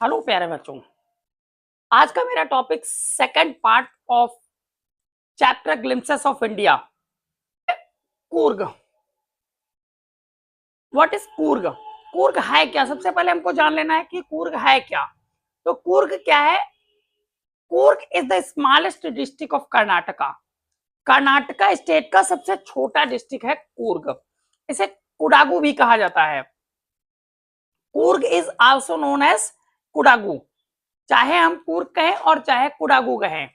Hello प्यारे बच्चों। आज का मेरा topic second part of chapter glimpses of India. Coorg. What is Coorg? Coorg है क्या? सबसे पहले हमको जान लेना है कि कूर्ग है क्या। तो कूर्ग क्या है? Coorg is the smallest district of Karnataka. Karnataka state का सबसे छोटा डिस्ट्रिक्ट है कूर्ग। इसे कुडागू भी कहा जाता है। Coorg is also known as Kodagu. चाहे हम कूर्ग कहें और चाहे कुडागू कहें,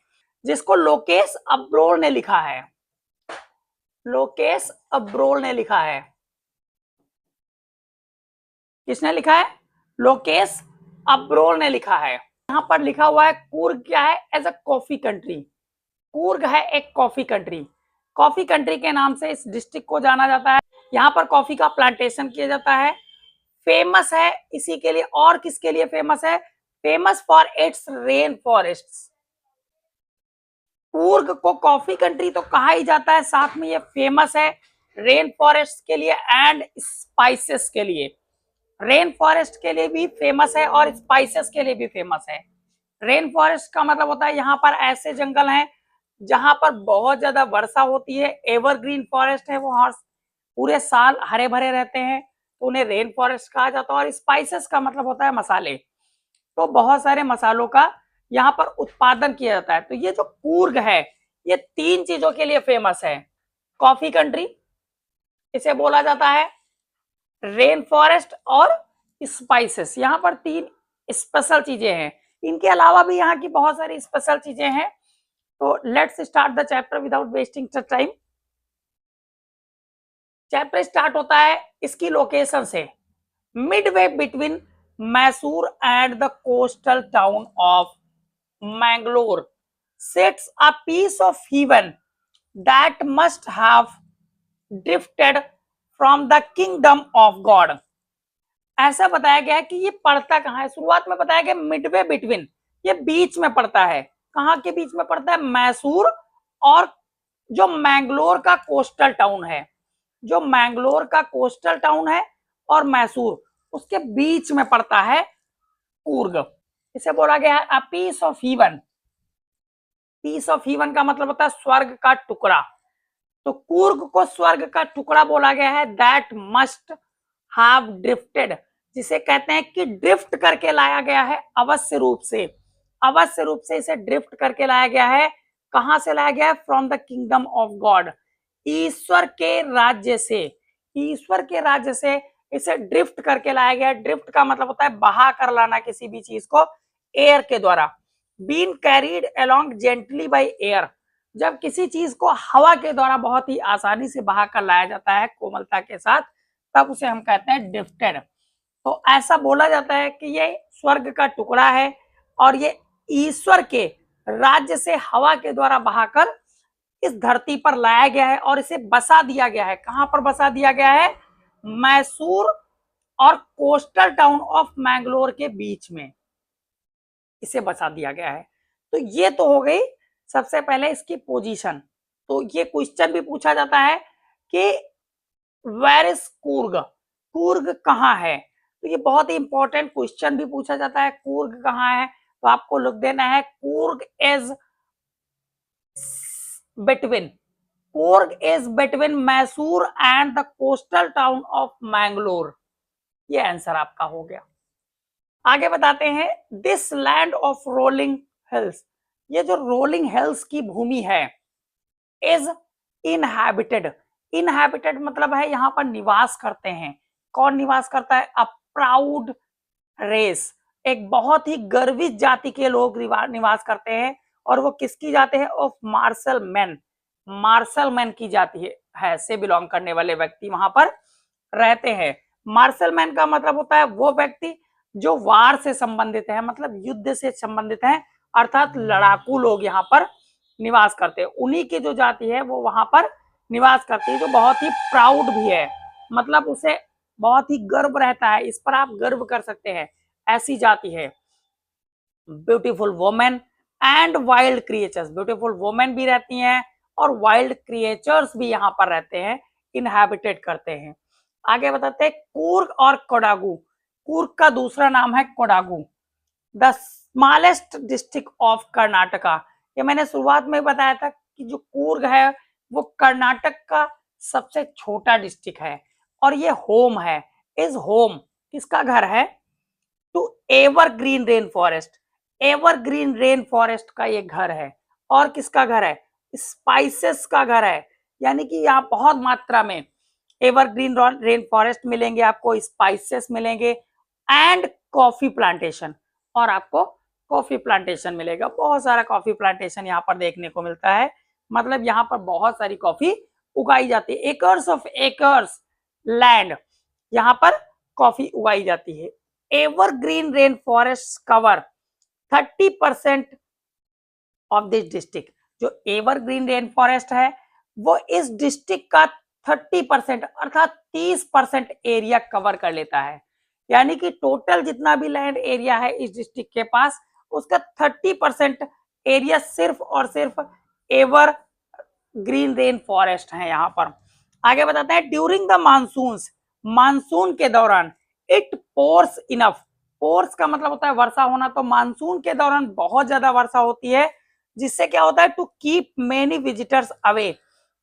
जिसको लोकेश अब्रोल ने लिखा है। लोकेश अब्रोल ने लिखा है। किसने लिखा है? लोकेश अब्रोल ने लिखा है। यहां पर लिखा हुआ है कूर्ग क्या है? As a coffee country. Coorg है एक कॉफी कंट्री। कॉफी कंट्री के नाम से इस डिस्ट्रिक्ट को जाना जाता है। यहाँ पर कॉफी का प्लांटेशन किया जाता है। फेमस है इसी के लिए। और किसके लिए फेमस है? Famous for its rain forest. Coorg को कॉफी कंट्री तो कहा ही जाता है, साथ में ये फेमस है रेन फॉरेस्ट के लिए एंड स्पाइसेस के लिए। रेन फॉरेस्ट के लिए भी फेमस है और स्पाइसेस के लिए भी फेमस है। रेन फॉरेस्ट का मतलब होता है यहाँ पर ऐसे जंगल हैं जहां पर बहुत ज्यादा वर्षा होती है। एवरग्रीन फॉरेस्ट है, वो हर पूरे साल हरे भरे रहते हैं, तो उन्हें रेन फॉरेस्ट कहा जाता है। और स्पाइसेस का मतलब होता है मसाले। तो बहुत सारे मसालों का यहाँ पर उत्पादन किया जाता है। तो ये जो कूर्ग है, ये तीन चीजों के लिए फेमस है। कॉफी कंट्री इसे बोला जाता है, रेन फॉरेस्ट और स्पाइसेस। यहाँ पर तीन स्पेशल चीजें हैं। इनके अलावा भी यहाँ की बहुत सारी स्पेशल चीजें हैं। तो let's start the chapter without wasting time. Chapter start होता है इसकी लोकेशन से। Midway between Mysore and the coastal town of Mangalore sits a piece of heaven that must have drifted from the kingdom of God। ऐसा बताया गया है कि ये पड़ता कहाँ है। शुरुआत में बताया गया मिडवे बिटवीन, ये बीच में पड़ता है। कहाँ के बीच में पड़ता है? मैसूर और जो मैंगलोर का कोस्टल टाउन है। जो मैंगलोर का कोस्टल टाउन है और मैसूर, उसके बीच में पड़ता है कूर्ग। इसे बोला गया है a piece of heaven. Piece of heaven का मतलब होता है स्वर्ग का टुकड़ा। तो कूर्ग को स्वर्ग का टुकड़ा बोला गया है। दैट मस्ट हैव ड्रिफ्टेड, जिसे कहते हैं कि ड्रिफ्ट करके लाया गया है अवश्य रूप से। अवश्य रूप से इसे ड्रिफ्ट करके लाया गया है। कहां से लाया गया है? From the kingdom of God, ईश्वर के राज्य से। ईश्वर के राज्य से इसे ड्रिफ्ट करके लाया गया। ड्रिफ्ट का मतलब होता है बहा कर लाना किसी भी चीज को एयर के द्वारा। Been carried along gently by air, जब किसी चीज को हवा के द्वारा बहुत ही आसानी से बहा कर लाया जाता है कोमलता के साथ, तब उसे हम कहते हैं ड्रिफ्टेड। तो ऐसा बोला जाता है कि ये स्वर्ग का टुकड़ा है और ये ईश्वर के राज्य से हवा के द्वारा बहाकर इस धरती पर लाया गया है और इसे बसा दिया गया है। कहां पर बसा दिया गया है? मैसूर और कोस्टल टाउन ऑफ मैंगलोर के बीच में इसे बसा दिया गया है। तो ये तो हो गई सबसे पहले इसकी पोजीशन। तो ये क्वेश्चन भी पूछा जाता है कि वेयर इज कूर्ग? कूर्ग कहाँ है? तो ये बहुत ही इंपॉर्टेंट क्वेश्चन भी पूछा जाता है, कूर्ग कहाँ है? तो आपको लिख देना है Coorg is between, Coorg is between Mysore and the coastal town of Mangalore. ये आंसर आपका हो गया। आगे बताते हैं this land of rolling hills. ये जो रोलिंग हिल्स की भूमि है, इज इनहैबिटेड। इनहैबिटेड मतलब है यहाँ पर निवास करते हैं। कौन निवास करता है? अ प्राउड रेस, एक बहुत ही गर्वित जाति के लोग निवास करते हैं। और वो किसकी जाति है? Of martial man. Martial man की जाति है से बिलोंग करने वाले व्यक्ति वहां पर रहते हैं। मार्शल मैन का मतलब होता है वो व्यक्ति जो वार से संबंधित है, मतलब युद्ध से संबंधित है, अर्थात लड़ाकू लोग यहाँ पर निवास करते हैं। उन्हीं की जो जाति है वो वहां पर निवास करती है, जो बहुत ही प्राउड भी है, मतलब उसे बहुत ही गर्व रहता है, इस पर आप गर्व कर सकते हैं, ऐसी जाति है। Beautiful women and wild creatures, beautiful women भी रहती हैं और वाइल्ड क्रिएचर्स भी यहाँ पर रहते हैं, इनहैबिटेड करते हैं। आगे बताते हैं कूर्ग और कोडागू। कूर्ग का दूसरा नाम है Kodagu. The smallest district of Karnataka, ये मैंने शुरुआत में बताया था कि जो कूर्ग है वो कर्नाटक का सबसे छोटा डिस्ट्रिक्ट है, और ये होम है, इज होम, किसका घर है, to evergreen rain forest, evergreen rain forest का ये घर है। और किसका घर है, स्पाइसेस का घर है, यानी कि यहाँ बहुत मात्रा में एवरग्रीन रेन फॉरेस्ट मिलेंगे आपको, स्पाइसेस मिलेंगे एंड कॉफी प्लांटेशन, और आपको कॉफी प्लांटेशन मिलेगा, बहुत सारा कॉफी प्लांटेशन यहाँ पर देखने को मिलता है, मतलब यहाँ पर बहुत सारी कॉफी उगाई जाती है, एकर्स ऑफ एकर्स लैंड यहाँ पर कॉफी उगाई जाती है। Evergreen rain forest cover 30% of this district, जो एवरग्रीन रेन फॉरेस्ट है वो इस डिस्ट्रिक्ट का 30% अर्थात 30% एरिया कवर कर लेता है, यानी कि टोटल जितना भी लैंड एरिया है इस डिस्ट्रिक्ट के पास उसका 30% एरिया सिर्फ और सिर्फ एवर ग्रीन रेन फॉरेस्ट है यहाँ पर। आगे बताते हैं, ड्यूरिंग द मानसून, मानसून के दौरान इट पोर्स इनफ, पोर्स का मतलब होता है वर्षा होना, तो मानसून के दौरान बहुत ज्यादा वर्षा होती है, जिससे क्या होता है, to keep many visitors away,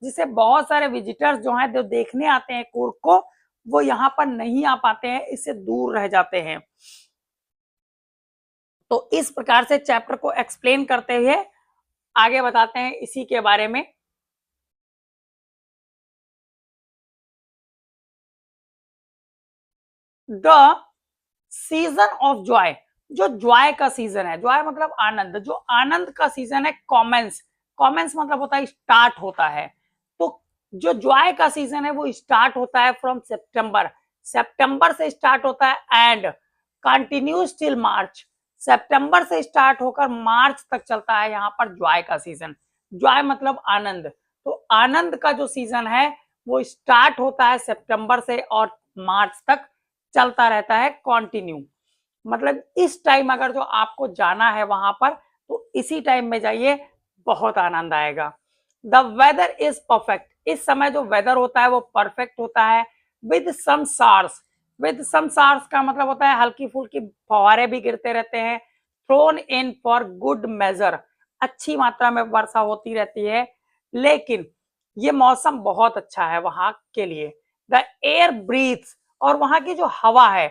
जिससे बहुत सारे विजिटर्स जो हैं जो देखने आते हैं कूर्ग को, वो यहाँ पर नहीं आ पाते हैं, इससे दूर रह जाते हैं। तो इस प्रकार से चैप्टर को एक्सप्लेन करते हुए आगे बताते हैं इसी के बारे में। द सीजन ऑफ जॉय, जो जॉय का सीजन है, जॉय मतलब आनंद, जो आनंद का सीजन है, कॉमेंस, कॉमेंस मतलब होता है स्टार्ट होता है, तो जो जॉय का सीजन है वो स्टार्ट होता है फ्रॉम सितंबर, सितंबर से स्टार्ट होता है एंड कंटिन्यूज टिल मार्च, सितंबर से स्टार्ट होकर मार्च तक चलता है यहाँ पर जॉय का सीजन। जॉय मतलब आनंद, तो आनंद का जो सीजन है वो स्टार्ट होता है सितंबर से और मार्च तक चलता रहता है कंटिन्यू, मतलब इस टाइम अगर जो आपको जाना है वहां पर तो इसी टाइम में जाइए, बहुत आनंद आएगा। द वेदर इज परफेक्ट, इस समय जो वेदर होता है वो परफेक्ट होता है, विद सम सार्स, विद सम सार्स का मतलब होता है हल्की फुल्की फवारे भी गिरते रहते हैं, thrown in for good measure, अच्छी मात्रा में वर्षा होती रहती है, लेकिन ये मौसम बहुत अच्छा है वहां के लिए। द एयर ब्रीथ्स, और वहां की जो हवा है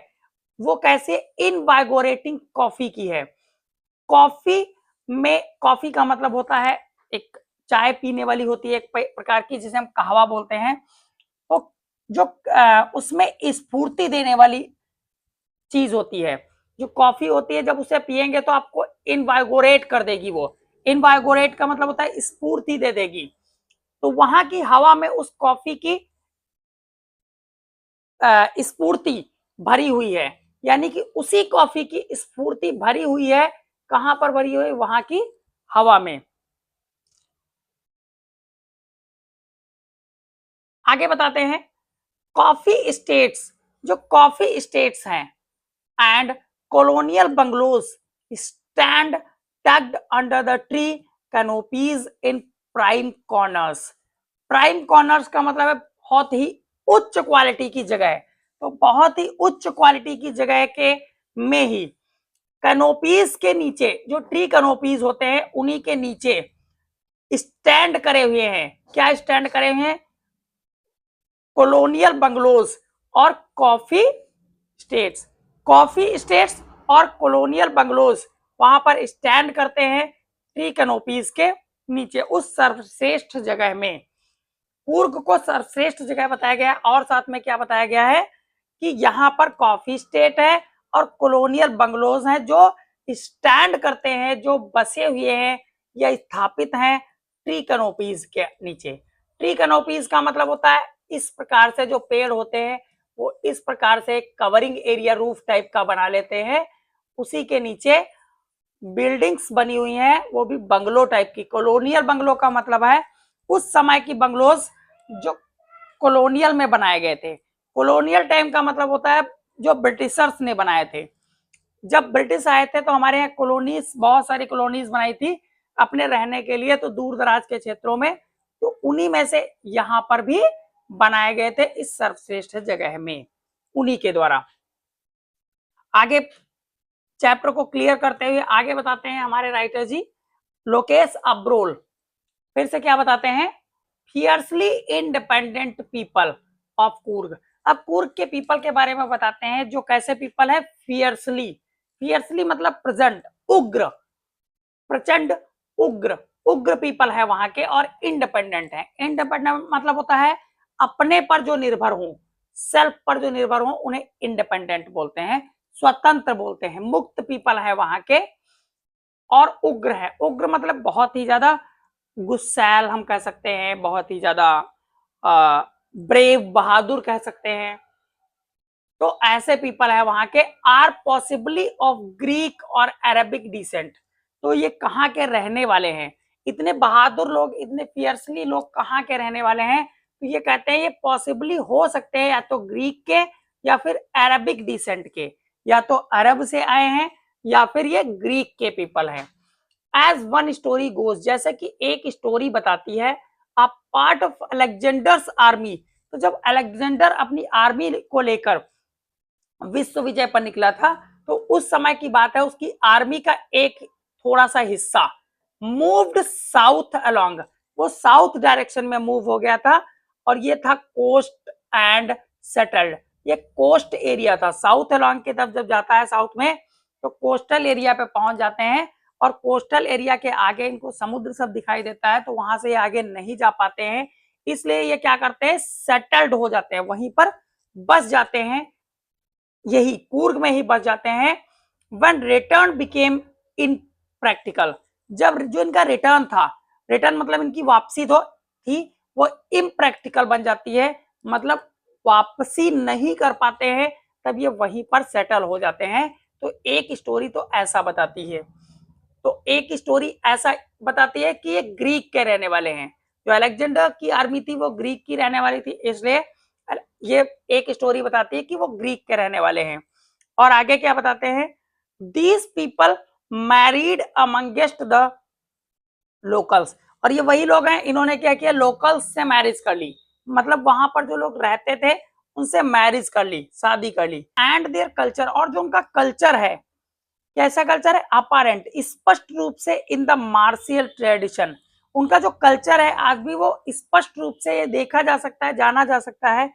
वो कैसे, इनवाइगोरेटिंग कॉफी की है, कॉफी में, कॉफी का मतलब होता है एक चाय पीने वाली होती है एक प्रकार की जिसे हम कहवा बोलते हैं, तो जो उसमें स्फूर्ति देने वाली चीज होती है, जो कॉफी होती है जब उसे पिएंगे तो आपको इनवाइगोरेट कर देगी, वो इनवाइगोरेट का मतलब होता है स्फूर्ति दे देगी, तो वहां की हवा में उस कॉफी की स्फूर्ति भरी हुई है, यानी कि उसी कॉफी की स्फूर्ति भरी हुई है, कहां पर भरी हुई है, वहां की हवा में। आगे बताते हैं, कॉफी स्टेट्स, जो कॉफी स्टेट्स हैं and colonial bungalows stand tugged under the tree canopies in prime corners, prime corners का मतलब है बहुत ही उच्च क्वालिटी की जगह है, तो बहुत ही उच्च क्वालिटी की जगह के में ही कैनोपीज के नीचे, जो ट्री कैनोपीज होते हैं उन्हीं के नीचे स्टैंड करे हुए हैं, क्या स्टैंड करे हुए हैं, कॉलोनियल बंगलोज और कॉफी स्टेट्स, कॉफी स्टेट्स और कॉलोनियल बंगलोज वहां पर स्टैंड करते हैं ट्री कैनोपीज के नीचे, उस सर्वश्रेष्ठ जगह में। कूर्ग को सर्वश्रेष्ठ जगह बताया गया है, और साथ में क्या बताया गया है कि यहाँ पर कॉफी स्टेट है और कॉलोनियल बंगलोज हैं जो स्टैंड करते हैं, जो बसे हुए हैं या स्थापित हैं ट्री कैनोपीज के नीचे। ट्री कैनोपीज का मतलब होता है इस प्रकार से जो पेड़ होते हैं वो इस प्रकार से कवरिंग एरिया रूफ टाइप का बना लेते हैं, उसी के नीचे बिल्डिंग्स बनी हुई हैं, वो भी बंगलो टाइप की। कॉलोनियल बंगलो का मतलब है उस समय की बंगलोज जो कॉलोनियल में बनाए गए थे, कॉलोनियल टाइम का मतलब होता है जो ब्रिटिशर्स ने बनाए थे, जब ब्रिटिश आए थे तो हमारे यहाँ कॉलोनीज, बहुत सारी कॉलोनीज बनाई थी अपने रहने के लिए, तो दूर दराज के क्षेत्रों में, तो उन्हीं में से यहाँ पर भी बनाए गए थे इस सर्वश्रेष्ठ जगह में, उन्हीं के द्वारा। आगे चैप्टर को क्लियर करते हुए आगे बताते हैं हमारे राइटर जी, लोकेश अब्रोल फिर से क्या बताते हैं, fiercely independent people of Coorg. अब कूर्ग के पीपल के बारे में बताते हैं जो कैसे पीपल है, फियर्सली, फियर्सली मतलब प्रेजेंट, उग्र, प्रचंड, उग्र, उग्र पीपल है वहां के, और इंडिपेंडेंट है। इंडिपेंडेंट मतलब होता है अपने पर जो निर्भर हो, सेल्फ पर जो निर्भर हो, उन्हें इंडिपेंडेंट बोलते हैं, स्वतंत्र बोलते हैं, मुक्त पीपल है वहां के। और उग्र है, उग्र मतलब बहुत ही ज्यादा गुस्सैल हम कह सकते हैं, बहुत ही ज्यादा ब्रेव, बहादुर कह सकते हैं। तो ऐसे पीपल है वहां के, आर पॉसिबली ऑफ ग्रीक और अरेबिक डिसेंट। तो ये कहाँ के रहने वाले हैं, इतने बहादुर लोग, इतने फियर्सली लोग कहाँ के रहने वाले हैं, तो ये कहते हैं ये पॉसिबली हो सकते हैं या तो ग्रीक के या फिर अरेबिक डिसेंट के, या तो अरब से आए हैं या फिर ये ग्रीक के पीपल हैं। एज वन स्टोरी गोज, जैसे कि एक स्टोरी बताती है, a part of Alexander's army, तो जब अलेक्जेंडर अपनी आर्मी को लेकर विश्व विजय पर निकला था, तो उस समय की बात है, उसकी आर्मी का एक थोड़ा सा हिस्सा मूव्ड साउथ अलोंग, वो साउथ डायरेक्शन में मूव हो गया था, और ये था कोस्ट एंड सेटल्ड, ये कोस्ट एरिया था, साउथ अलोंग की तरफ जब जाता है साउथ में, तो कोस्टल एरिया पे पहुंच जाते हैं, और कोस्टल एरिया के आगे इनको समुद्र सब दिखाई देता है, तो वहां से ये आगे नहीं जा पाते हैं, इसलिए ये क्या करते हैं, सेटल्ड हो जाते हैं, वहीं पर बस जाते हैं, यही कूर्ग में ही बस जाते हैं। वन रिटर्न बिकेम इन प्रैक्टिकल, जब जो इनका रिटर्न था, रिटर्न मतलब इनकी वापसी तो थी, वो इम्प्रैक्टिकल बन जाती है, मतलब वापसी नहीं कर पाते हैं, तब ये वहीं पर सेटल हो जाते हैं। तो एक स्टोरी तो ऐसा बताती है, तो एक स्टोरी ऐसा बताती है कि ये ग्रीक के रहने वाले हैं, जो अलेक्जेंडर की आर्मी थी वो ग्रीक की रहने वाली थी, इसलिए ये एक स्टोरी बताती है कि वो ग्रीक के रहने वाले हैं। और आगे क्या बताते हैं, these people married amongst the locals, और ये वही लोग हैं, इन्होंने क्या किया, लोकल्स से मैरिज कर ली, मतलब वहां पर जो लोग रहते थे उनसे मैरिज कर ली, शादी कर ली। एंड देयर कल्चर, और जो उनका कल्चर है, कैसा कल्चर है, अपारेंट, स्पष्ट रूप से इन द मार्शियल ट्रेडिशन, उनका जो कल्चर है आज भी वो स्पष्ट रूप से ये देखा जा सकता है, जाना जा सकता है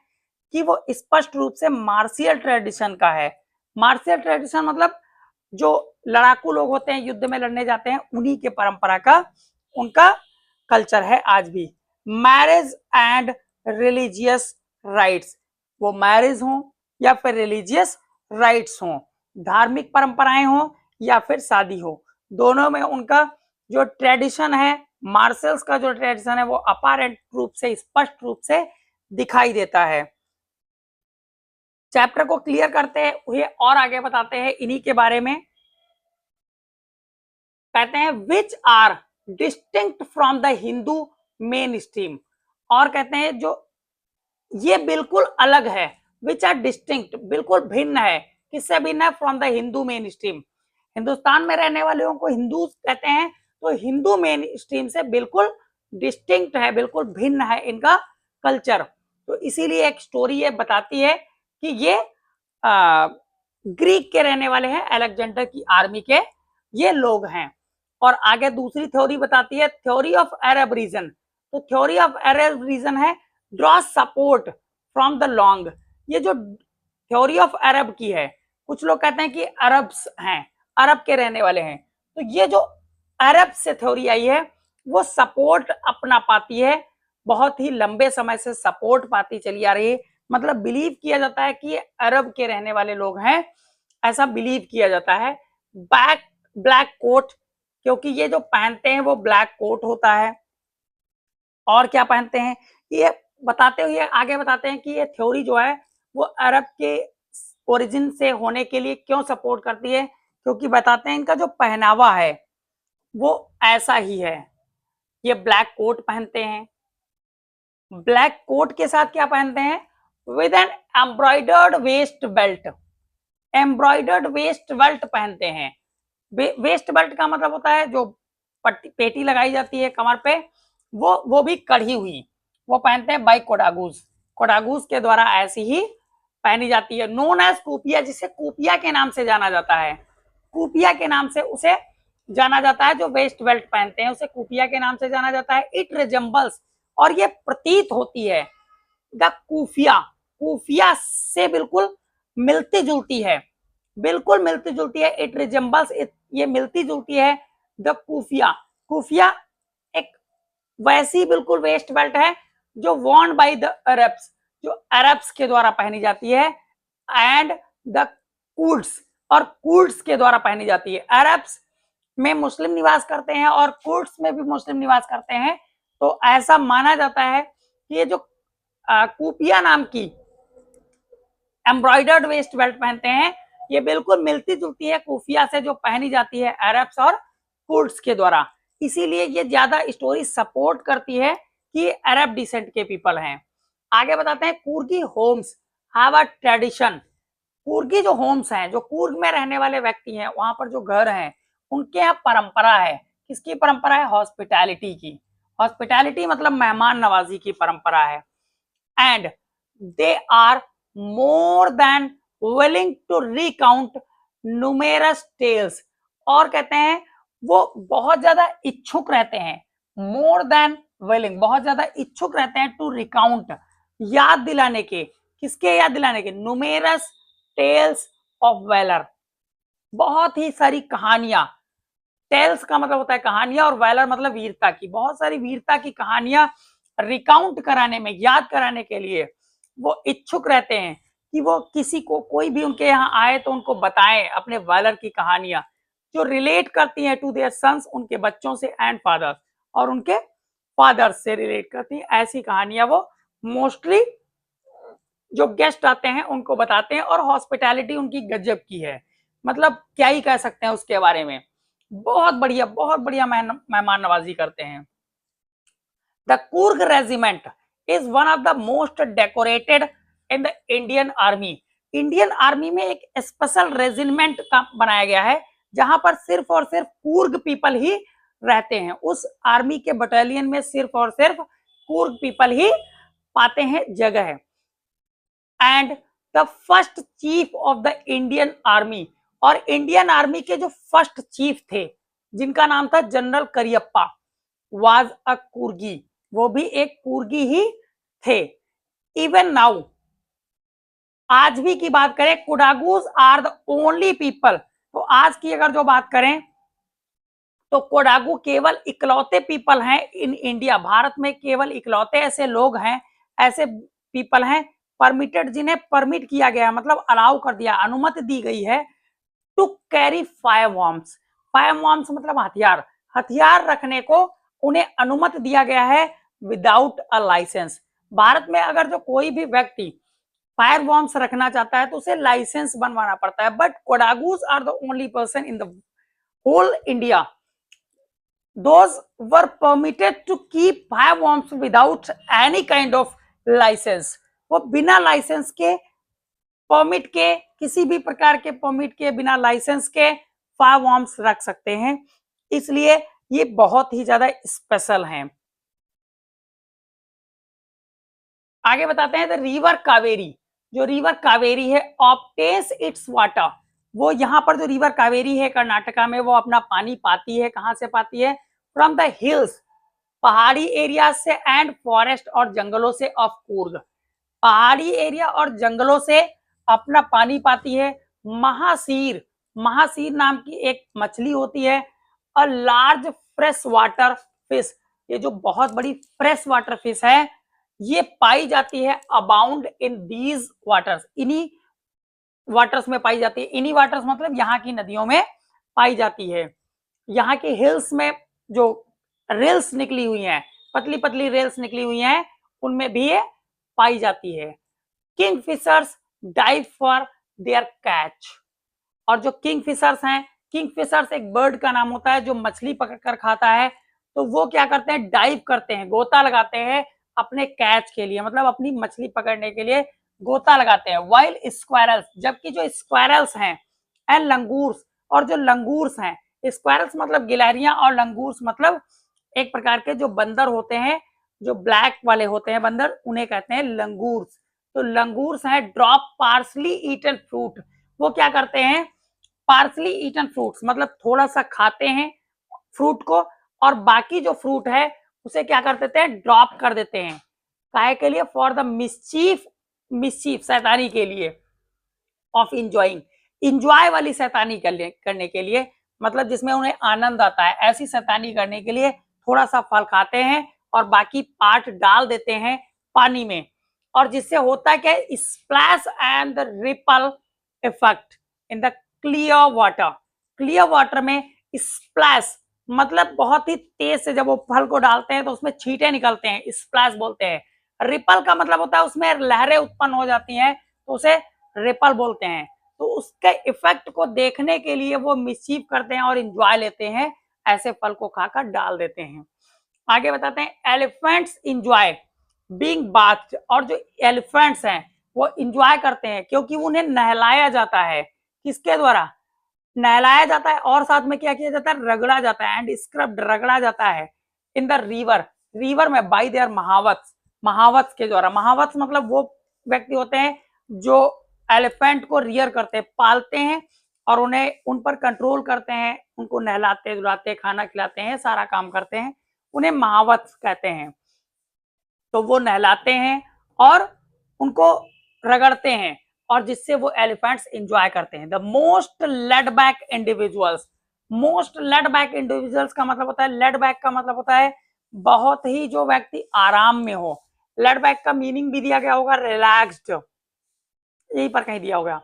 कि वो स्पष्ट रूप से मार्शियल ट्रेडिशन का है। मार्शियल ट्रेडिशन मतलब जो लड़ाकू लोग होते हैं, युद्ध में लड़ने जाते हैं, उन्हीं के परंपरा का उनका कल्चर है आज भी। मैरिज एंड रिलीजियस राइट्स, वो मैरिज हो या फिर रिलीजियस राइट्स हो, धार्मिक परंपराएं हो या फिर शादी हो, दोनों में उनका जो ट्रेडिशन है, मार्शल्स का जो ट्रेडिशन है, वो अपारेंट रूप से, स्पष्ट रूप से दिखाई देता है। चैप्टर को क्लियर करते हुए और आगे बताते हैं इन्हीं के बारे में, कहते हैं which are distinct from the Hindu main stream, और कहते हैं जो ये बिल्कुल अलग है, विच आर डिस्टिंक्ट बिल्कुल भिन्न है, किससे भिन्न है, from the Hindu main stream, Hindustan में रहने वालों को हिंदू कहते हैं, तो हिंदू मेन स्ट्रीम से बिल्कुल डिस्टिंक्ट है, बिल्कुल भिन्न है इनका कल्चर। तो इसीलिए एक स्टोरी ये बताती है कि ये ग्रीक के रहने वाले हैं, अलेक्जेंडर की आर्मी के ये लोग हैं। और आगे दूसरी थ्योरी बताती है, थ्योरी ऑफ अरब रीजन, तो थ्योरी ऑफ अरब रीजन है, draw support from the long, ये जो थ्योरी ऑफ अरब की है, कुछ लोग कहते हैं कि अरब्स हैं, अरब के रहने वाले हैं, तो ये जो अरब से थ्योरी आई है वो सपोर्ट अपना पाती है, बहुत ही लंबे समय से सपोर्ट पाती चली आ रही है, मतलब बिलीव किया जाता है कि ये अरब के रहने वाले लोग हैं, ऐसा बिलीव किया जाता है। ब्लैक कोट, क्योंकि ये जो पहनते हैं वो ब्लैक कोट होता है, और क्या पहनते हैं, ये बताते हुए आगे बताते हैं कि ये थ्योरी जो है वो अरब के ओरिजिन से होने के लिए क्यों सपोर्ट करती है, क्योंकि बताते हैं इनका जो पहनावा है वो ऐसा ही है, ये ब्लैक कोट पहनते हैं, ब्लैक कोट के साथ क्या पहनते हैं, with an embroidered waist belt, embroidered waist belt पहनते हैं। वेस्ट बेल्ट का मतलब होता है जो पेटी लगाई जाती है कमर पे, वो भी कढ़ी हुई, वो पहनते हैं बाई कोडागूज, कोडागूज के द्वारा ऐसी ही पहनी जाती है। नोन एज कूपिया, जिसे कूपिया के नाम से जाना जाता है, कूपिया के नाम से उसे जाना जाता है। जो वेस्ट बेल्ट पहनते हैं उसे कूपिया के नाम से जाना जाता है। इट रिजेंबल्स, और ये प्रतीत होती है, द कूफिया, कूफिया से बिल्कुल मिलती जुलती है, बिल्कुल मिलती जुलती है। इट रिजेंबल्स, ये मिलती जुलती है द कूफिया। कूफिया एक वैसी बिल्कुल वेस्ट बेल्ट है जो वॉर्न बाय द अरब्स, जो अरब्स के द्वारा पहनी जाती है, एंड द कुर्ड्स, और कुर्ड्स के द्वारा पहनी जाती है। अरब्स में मुस्लिम निवास करते हैं और कुर्ड्स में भी मुस्लिम निवास करते हैं। तो ऐसा माना जाता है कि ये जो कूपिया नाम की एम्ब्रॉयडर्ड वेस्ट बेल्ट पहनते हैं, ये बिल्कुल मिलती जुलती है कूफिया से जो पहनी जाती है अरब्स और कुर्ड्स के द्वारा। इसीलिए ये ज्यादा स्टोरी सपोर्ट करती है कि अरब डिसेंट के पीपल हैं। आगे बताते हैं, कुर्गी होम्स हैव अ ट्रेडिशन। कुर्गी जो होम्स हैं, जो कुर्ग में रहने वाले व्यक्ति हैं, वहां पर जो घर हैं, उनके यहाँ परंपरा है। किसकी परंपरा है? हॉस्पिटैलिटी की। हॉस्पिटैलिटी मतलब मेहमान नवाजी की परंपरा है। And they are more than willing to recount numerous tales, और कहते हैं वो बहुत ज्यादा इच्छुक रहते हैं, मोर देन विलिंग, बहुत ज्यादा इच्छुक रहते हैं, टू रिकाउंट, याद दिलाने के। किसके याद दिलाने के? न्यूमेरस टेल्स ऑफ वेलर, बहुत ही सारी कहानियां। टेल्स का मतलब होता है कहानियां, और वेलर मतलब वीरता की। बहुत सारी वीरता की कहानियां रिकाउंट कराने में, याद कराने के लिए वो इच्छुक रहते हैं कि वो किसी को, कोई भी उनके यहाँ आए तो उनको बताएं अपने वेलर की कहानियां, जो रिलेट करती हैं टू देयर सन्स, उनके बच्चों से, एंड फादर्स, और उनके फादर्स से रिलेट करती हैं। ऐसी कहानियां वो मोस्टली जो गेस्ट आते हैं उनको बताते हैं। और हॉस्पिटैलिटी उनकी गजब की है, मतलब क्या ही कह सकते हैं उसके बारे में। बहुत बढ़िया, बहुत बढ़िया मेहमान नवाजी करते हैं। The Coorg regiment is one of the most decorated in the Indian army. Indian army में एक स्पेशल रेजिमेंट का बनाया गया है, जहां पर सिर्फ और सिर्फ कुर्ग पीपल ही रहते हैं। उस आर्मी के बटालियन में सिर्फ और सिर्फ कुर्ग पीपल ही पाते हैं जगह। And the first chief of the Indian army, और इंडियन आर्मी के जो फर्स्ट चीफ थे, जिनका नाम था जनरल करियप्पा, वाज अ कुर्गी, वो भी एक कुर्गी ही थे। इवन नाउ, आज भी की बात करें, कोडागूज आर द ओनली पीपल, तो आज की अगर जो बात करें तो कोडागू केवल इकलौते पीपल हैं इन इंडिया, भारत में केवल इकलौते ऐसे लोग हैं, ऐसे पीपल हैं परमिटेड, जिन्हें परमिट किया गया है, मतलब अलाउ कर दिया, अनुमति दी गई है, to carry firearms. Firearms मतलब हथियार, हथियार रखने को उन्हें अनुमति दिया गया है विदाउट अ लाइसेंस। भारत में अगर जो कोई भी व्यक्ति फायर आर्म्स रखना चाहता है तो उसे लाइसेंस बनवाना पड़ता है। But Kodagus are the only person in the whole India those were permitted to keep firearms without any kind of license। वो बिना लाइसेंस के, परमिट के, किसी भी प्रकार के परमिट के, बिना लाइसेंस के फायरआर्म्स रख सकते हैं। इसलिए ये बहुत ही ज्यादा स्पेशल हैं। आगे बताते हैं, द रिवर कावेरी, जो रिवर कावेरी है, ऑब्टेन्स इट्स वाटर, वो यहाँ पर जो रिवर कावेरी है कर्नाटका में, वो अपना पानी पाती है, कहां से पाती है? फ्रॉम द हिल्स, पहाड़ी एरिया से, एंड फॉरेस्ट और जंगलों से ऑफ कुर्ग, पहाड़ी एरिया और जंगलों से अपना पानी पाती है। महासीर, महासीर नाम की एक मछली होती है, और लार्ज फ्रेश वाटर फिश, ये जो बहुत बड़ी फ्रेश वाटर फिश है, ये पाई जाती है अबाउंड इन दीज वाटर्स, इन्हीं वाटर्स में पाई जाती है। इन्हीं वाटर्स मतलब यहाँ की नदियों में पाई जाती है। यहाँ के हिल्स में जो रेल्स निकली हुई हैं, पतली पतली रेल्स निकली हुई हैं, उनमें भी ये पाई जाती है। Kingfishers dive for their catch, और जो किंग फिशर्स हैं, किंग फिशर्स एक बर्ड का नाम होता है जो मछली पकड़कर खाता है, तो वो क्या करते हैं? डाइव करते हैं, गोता लगाते हैं अपने कैच के लिए, मतलब अपनी मछली पकड़ने के लिए गोता लगाते हैं। वाइल स्क्वायरल्स, जबकि जो स्क्वायरल्स हैं, एंड लंगूर्स, और जो लंगूर्स हैं, स्क्वायरल्स मतलब गिलहरियां, और लंगूर्स मतलब एक प्रकार के जो बंदर होते हैं, जो ब्लैक वाले होते हैं बंदर, उन्हें कहते हैं लंगूर्स। तो लंगूर्स हैं ड्रॉप पार्सली ईटन फ्रूट, वो क्या करते हैं? पार्सली ईटन फ्रूट्स मतलब थोड़ा सा खाते हैं फ्रूट को और बाकी जो फ्रूट है उसे क्या कर देते हैं, ड्रॉप कर देते हैं। काहे के लिए? फॉर द मिस्चीफ, मिस्चीफ शैतानी के लिए, ऑफ इंजॉइंग, इंजॉय वाली शैतानी करने के लिए, मतलब जिसमें उन्हें आनंद आता है, ऐसी शैतानी करने के लिए थोड़ा सा फल खाते हैं और बाकी पार्ट डाल देते हैं पानी में, और जिससे होता क्या है, splash and the ripple effect in the clear water. Clear water में स्प्लैश मतलब बहुत ही तेज से जब वो फल को डालते हैं तो उसमें छींटे निकलते हैं, स्प्लैश बोलते हैं। रिपल का मतलब होता है उसमें लहरें उत्पन्न हो जाती हैं, तो उसे रिपल बोलते हैं। तो उसके इफेक्ट को देखने के लिए वो मिसचीव करते हैं और इंजॉय लेते हैं, ऐसे फल को खाकर डाल देते हैं। आगे बताते हैं, एलिफेंट्स इंजॉय बीइंग बाथ्ड, और जो एलिफेंट्स हैं वो इंजॉय करते हैं क्योंकि उन्हें नहलाया जाता है। किसके द्वारा? नहलाया जाता है और साथ में क्या किया जाता है, रगड़ा जाता है, एंड स्क्रब्ड, रगड़ा जाता है इन द रिवर, रिवर में बाय देयर महावत्स, महावत्स के द्वारा। महावत्स मतलब वो व्यक्ति होते हैं जो एलिफेंट को रियर करते हैं, पालते हैं और उन्हें उन पर कंट्रोल करते हैं, उनको नहलाते धुलाते, खाना खिलाते हैं, सारा काम करते हैं, उन्हें महावत्स कहते हैं। तो वो नहलाते हैं और उनको रगड़ते हैं और जिससे वो एलिफेंट्स एंजॉय करते हैं। The most laid back individuals, most laid back individuals का मतलब होता है, लेड बैक का मतलब होता है बहुत ही जो व्यक्ति आराम में हो। लेड बैक का मीनिंग भी दिया गया होगा रिलैक्स्ड, यहीं पर कहीं दिया होगा।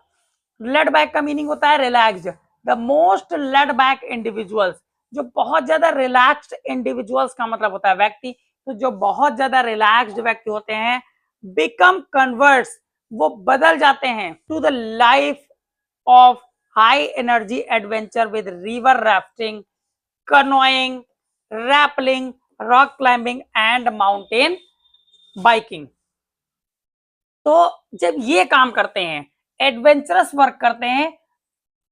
लेड बैक का मीनिंग होता है relaxed. The most laid back individuals, जो बहुत ज्यादा रिलैक्स्ड इंडिविजुअल्स का मतलब होता है व्यक्ति, तो जो बहुत ज्यादा रिलैक्स्ड व्यक्ति होते हैं, बिकम कन्वर्ट्स, वो बदल जाते हैं to the life of high energy adventure with river rafting, canoeing, rappelling, rock climbing and mountain biking. तो जब ये काम करते हैं, एडवेंचरस वर्क करते हैं,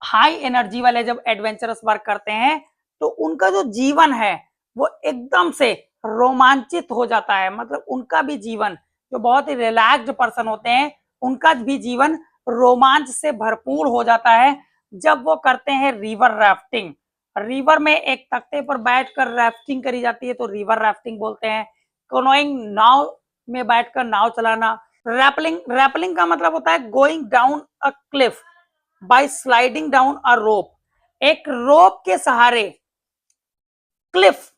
हाई एनर्जी वाले जब एडवेंचरस वर्क करते हैं, तो उनका जो जीवन है वो एकदम से रोमांचित हो जाता है। मतलब उनका भी जीवन, जो बहुत ही रिलैक्स्ड पर्सन होते हैं, उनका भी जीवन रोमांच से भरपूर हो जाता है जब वो करते हैं रिवर राफ्टिंग। रिवर में एक तख्ते पर बैठकर राफ्टिंग करी जाती है तो रिवर राफ्टिंग बोलते हैं। कैनोइंग, नाव में बैठकर नाव चलाना। रैपलिंग, रैपलिंग का मतलब होता है going down a cliff by sliding down a rope, एक रोप के सहारे क्लिफ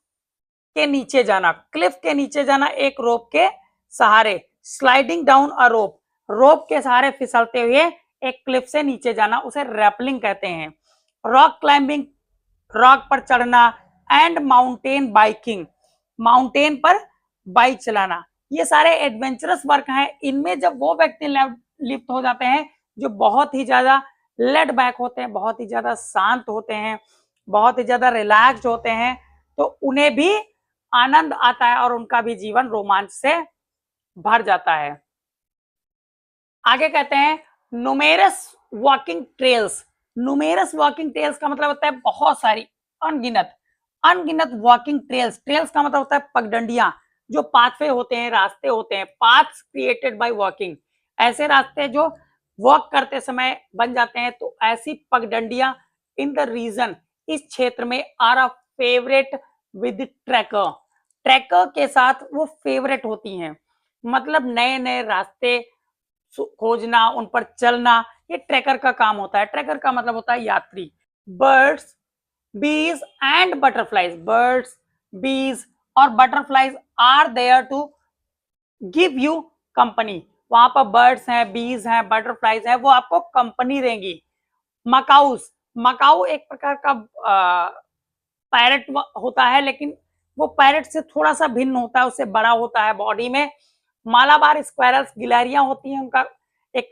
के नीचे जाना, क्लिफ के नीचे जाना एक रोप के सहारे, स्लाइडिंग डाउन अ रोप, रोप के सहारे फिसलते हुए एक क्लिफ से नीचे जाना, उसे रैपलिंग कहते हैं। रॉक क्लाइंबिंग, रॉक पर चढ़ना, एंड माउंटेन बाइकिंग, माउंटेन पर बाइक चलाना, ये सारे एडवेंचरस वर्क हैं। इनमें जब वो व्यक्ति लिप्त हो जाते हैं जो बहुत ही ज्यादा लेड बैक होते हैं, बहुत ही ज्यादा शांत होते हैं, बहुत ही ज्यादा रिलैक्स्ड होते हैं, तो उन्हें भी आनंद आता है और उनका भी जीवन रोमांच से भर जाता है। आगे कहते हैं नुमेरस वॉकिंग ट्रेल्स। नुमेरस वॉकिंग ट्रेल्स का मतलब होता है बहुत सारी, अनगिनत, अनगिनत वॉकिंग ट्रेल्स। ट्रेल्स का मतलब होता है पगडंडियां, जो पाथवे होते हैं, रास्ते होते हैं, पाथ्स क्रिएटेड बाय वॉकिंग, ऐसे रास्ते जो वॉक करते समय बन जाते हैं। तो ऐसी पगडंडियां इन द रीजन, इस क्षेत्र में are a favourite with trekker, trekker के साथ वो फेवरेट होती हैं। मतलब नए नए रास्ते खोजना, उन पर चलना, ये ट्रैकर का काम होता है। ट्रैकर का मतलब होता है यात्री। बर्ड्स, बीज एंड बटरफ्लाइज, बर्ड्स, बीज और butterflies are there to give you company. वहां पर बर्ड्स हैं, बीज हैं, बटरफ्लाइज हैं, वो आपको कंपनी देंगी। मकाउस, मकाऊ एक प्रकार का पैरट होता है, लेकिन वो पैरट से थोड़ा सा भिन्न होता है, उससे बड़ा होता है बॉडी में। मालाबार स्क्वायरल्स, गिलहरियां होती हैं, उनका एक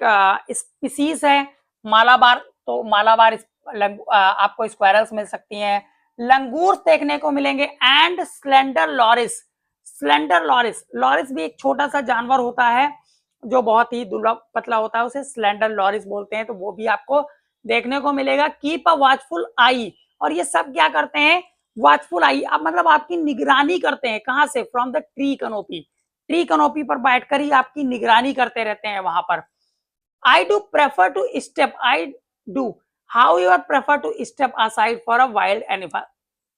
स्पीसीज है मालाबार। तो मालाबार आपको स्क्वायरल्स मिल सकती हैं। लंगूर्स देखने को मिलेंगे, and slender loris, slender loris, loris भी एक छोटा सा जानवर होता है जो बहुत ही दुर्लभ पतला होता है, उसे स्लेंडर लॉरिस बोलते हैं, तो वो भी आपको देखने को मिलेगा। कीप अ वॉचफुल आई, और ये सब क्या करते हैं, वॉचफुल आई, अब मतलब आपकी निगरानी करते हैं। कहां से? From the tree canopy, tree canopy पर बैठकर ही आपकी निगरानी करते रहते हैं वहां पर। I do prefer to step, I do, how you are prefer to step aside for a wild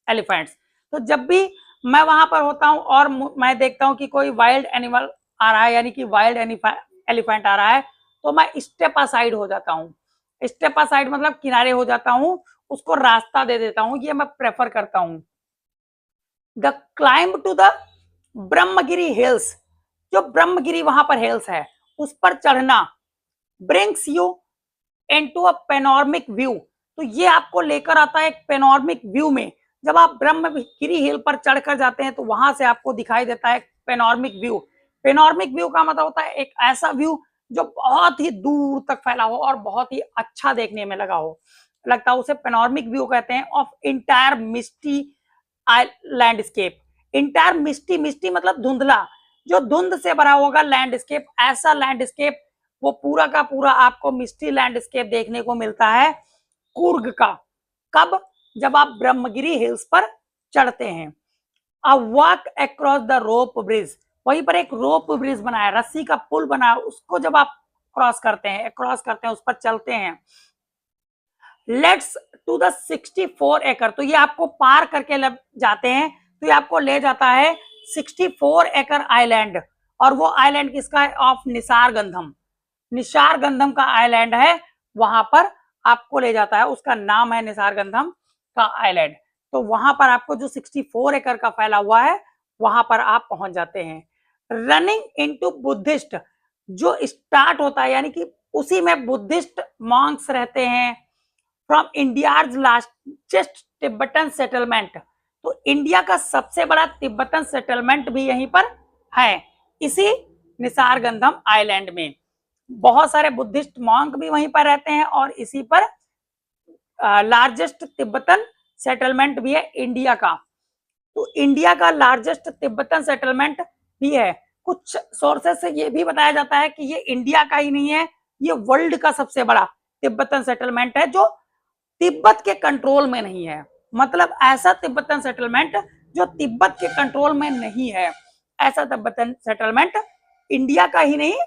elephants. तो जब भी मैं वहां पर होता हूँ और मैं देखता हूँ कि कोई वाइल्ड एनिमल आ रहा है, यानी कि वाइल्ड एलिफेंट आ रहा है, तो मैं स्टेप असाइड हो जाता हूँ। स्टेप असाइड मतलब किनारे हो जाता हूँ, उसको रास्ता दे देता हूँ, ये मैं प्रेफर करता हूँ। The climb to the Brahmagiri hills, जो ब्रह्मगिरी वहां पर हिल्स है उस पर चढ़ना, brings you into a panoramic view, तो ये आपको लेकर आता है एक पेनोरमिक व्यू में। जब आप ब्रह्मगिरी हिल पर चढ़कर जाते हैं तो वहां से आपको दिखाई देता है पेनोरमिक व्यू। पेनोरमिक व्यू का मतलब होता है एक ऐसा व्यू जो बहुत ही दूर तक फैला हो और बहुत ही अच्छा देखने में लगता है, उसे पेनोरमिक व्यू कहते हैं, of entire misty landscape. Entire misty, misty मतलब धुंधला, जो धुंध से भरा होगा लैंडस्केप, ऐसा लैंडस्केप वो पूरा का पूरा आपको मिस्टी लैंडस्केप देखने को मिलता है कूर्ग का। कब? जब आप ब्रह्मगिरी हिल्स पर चढ़ते हैं। A walk across the rope bridge, वहीं पर एक रोप ब्रिज बना है, रस्सी का पुल बना है, उसको जब आप क्रॉस करते हैं उस पर चलते हैं। लेट्स टू द 64 एकड़, तो ये आपको पार करके जाते हैं, तो ये आपको ले जाता है 64 एकड़ आइलैंड, और वो आइलैंड किसका है? ऑफ निसार गंधम। निसार गंधम का आइलैंड है, वहां पर आपको ले जाता है, उसका नाम है निसार गंधम का आइलैंड। तो वहां पर आपको जो 64 एकड़ का फैला हुआ है वहां पर आप पहुंच जाते हैं। रनिंग इनटू बुद्धिस्ट, जो स्टार्ट होता है, यानी कि उसी में बुद्धिस्ट मॉन्क्स रहते हैं। From India's largest Tibetan settlement, तो इंडिया का सबसे बड़ा तिब्बतन सेटलमेंट भी यहीं पर है, इसी निसार गंधम आइलैंड में। बहुत सारे बुद्धिस्ट मॉन्क भी वहीं पर रहते हैं और इसी पर लार्जेस्ट तिब्बतन सेटलमेंट भी है इंडिया का। तो इंडिया का लार्जेस्ट तिब्बतन सेटलमेंट भी है। कुछ सोर्सेस से ये भी बताया जाता है कि ये इंडिया का ही नहीं है, ये वर्ल्ड का सबसे बड़ा तिब्बतन सेटलमेंट है जो तिब्बत के कंट्रोल में नहीं है। मतलब ऐसा तिब्बतन सेटलमेंट जो तिब्बत के कंट्रोल में नहीं है, ऐसा तिब्बतन सेटलमेंट इंडिया का ही नहीं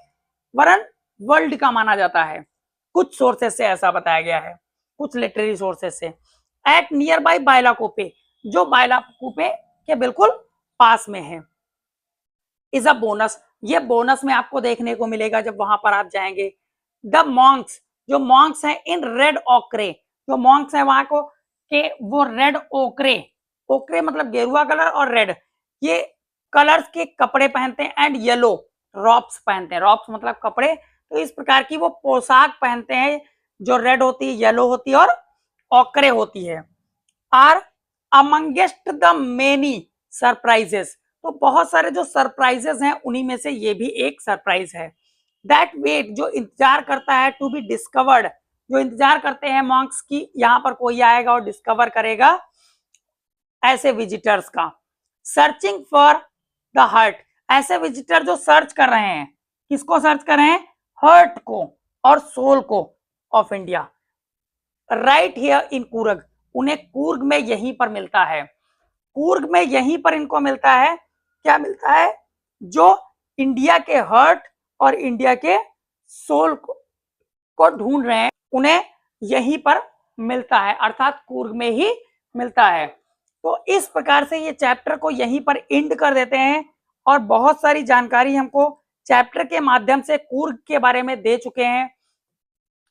वरन वर्ल्ड का माना जाता है। कुछ सोर्सेस से ऐसा बताया गया है, कुछ लिटरेरी सोर्सेस से। एट नियर बाई बायलाकोपे, जो बायलाकोपे के बिल्कुल पास में है। इज अ बोनस, ये बोनस में आपको देखने को मिलेगा जब वहां पर आप जाएंगे। द मॉन्क्स, जो मॉन्क्स हैं इन रेड ओकरे, जो मॉन्क्स हैं वहां को के वो रेड ओकरे, ओकरे मतलब गेरुआ कलर और रेड, ये कलर्स के कपड़े पहनते हैं एंड येलो रॉब्स पहनते हैं। रॉब्स मतलब कपड़े, तो इस प्रकार की वो पोशाक पहनते हैं जो रेड होती है, येलो होती है और ओकरे होती है। Are amongst the many surprises, तो बहुत सारे जो सरप्राइजेस हैं उन्हीं में से ये भी एक सरप्राइज है। दैट वेट, जो इंतजार करता है, टू बी डिस्कवर्ड, जो इंतजार करते हैं मॉन्क्स की यहाँ पर कोई आएगा और डिस्कवर करेगा ऐसे विजिटर्स का। सर्चिंग फॉर द हर्ट, ऐसे विजिटर जो सर्च कर रहे हैं, किसको सर्च कर रहे हैं? हर्ट को और सोल को of India. Right here in Coorg, उन्हें कूर्ग में यहीं पर मिलता है, कूर्ग में यहीं पर इनको मिलता है। क्या मिलता है? जो इंडिया के हर्ट और इंडिया के सोल को ढूंढ रहे हैं उन्हें यहीं पर मिलता है, अर्थात कूर्ग में ही मिलता है। तो इस प्रकार से ये चैप्टर को यहीं पर एंड कर देते हैं और बहुत सारी जानकारी हमको चैप्टर के माध्यम से कूर्ग के बारे में दे चुके हैं।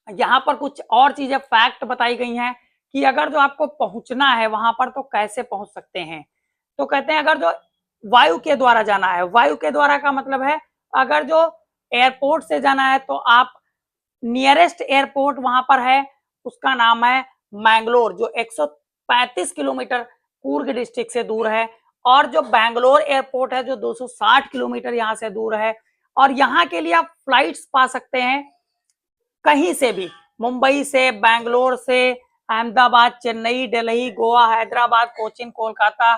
यहाँ पर कुछ और चीजें फैक्ट बताई गई हैं कि अगर जो आपको पहुंचना है वहां पर तो कैसे पहुंच सकते हैं। तो कहते हैं अगर जो वायु के द्वारा जाना है, वायु के द्वारा का मतलब है अगर जो एयरपोर्ट से जाना है तो आप नियरेस्ट एयरपोर्ट वहां पर है, उसका नाम है मैंगलोर, जो 135 किलोमीटर कूर्ग डिस्ट्रिक्ट से दूर है। और जो बैंगलोर एयरपोर्ट है जो 260 किलोमीटर यहाँ से दूर है। और यहाँ के लिए आप फ्लाइट्स पा सकते हैं कहीं से भी, मुंबई से, बैंगलोर से, अहमदाबाद, चेन्नई, दिल्ली, गोवा, हैदराबाद, कोचिन, कोलकाता,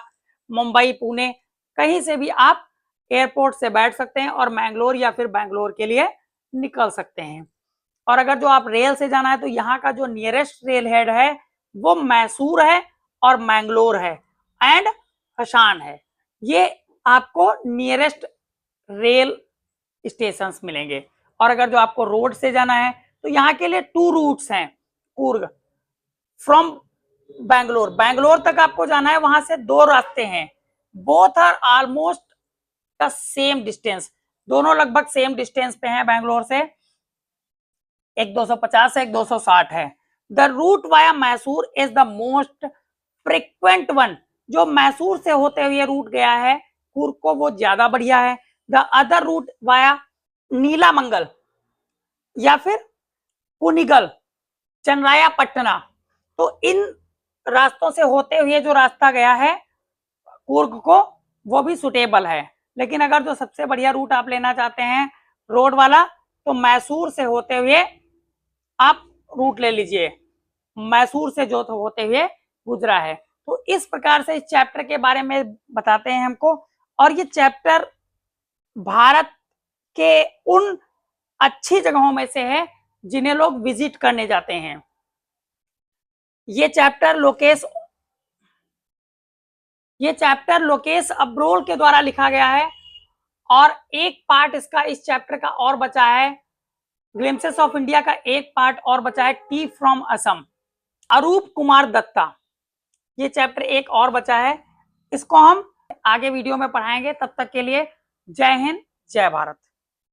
मुंबई, पुणे, कहीं से भी आप एयरपोर्ट से बैठ सकते हैं और मैंगलोर या फिर बैंगलोर के लिए निकल सकते हैं। और अगर जो आप रेल से जाना है तो यहाँ का जो नियरेस्ट रेल हेड है वो मैसूर है और मैंगलोर है एंड हशान है। ये आपको नियरेस्ट रेल स्टेशंस मिलेंगे। और अगर जो आपको रोड से जाना है तो यहाँ के लिए 2 रूट्स हैं कूर्ग। फ्रॉम बैंगलोर, बैंगलोर तक आपको जाना है, वहां से 2 रास्ते हैं, both are almost the same distance, दोनों लगभग सेम डिस्टेंस पे हैं बैंगलोर से, एक 250 है, एक 260 है। The root via Mysore is the most frequent one, जो मैसूर से होते हुए रूट गया है कुर्ग को, वो ज्यादा बढ़िया है। द अदर रूट वाया नीलामंगल या फिर कुनिगल, चंद्राया पटना, तो इन रास्तों से होते हुए जो रास्ता गया है कुर्ग को, वो भी सुटेबल है। लेकिन अगर जो सबसे बढ़िया रूट आप लेना चाहते हैं रोड वाला, तो मैसूर से होते हुए आप रूट ले लीजिए, मैसूर से जो होते हुए गुजरा है। तो इस प्रकार से इस चैप्टर के बारे में बताते हैं हमको, और ये चैप्टर भारत के उन अच्छी जगहों में से है जिन्हें लोग विजिट करने जाते हैं। ये चैप्टर लोकेश अब्रोल के द्वारा लिखा गया है, और एक पार्ट इसका इस चैप्टर का और बचा है, ग्लिम्सेस ऑफ इंडिया का एक पार्ट और बचा है, टी फ्रॉम असम, अरूप कुमार दत्ता, ये चैप्टर एक और बचा है, इसको हम आगे वीडियो में पढ़ाएंगे। तब तक के लिए जय हिंद, जय भारत।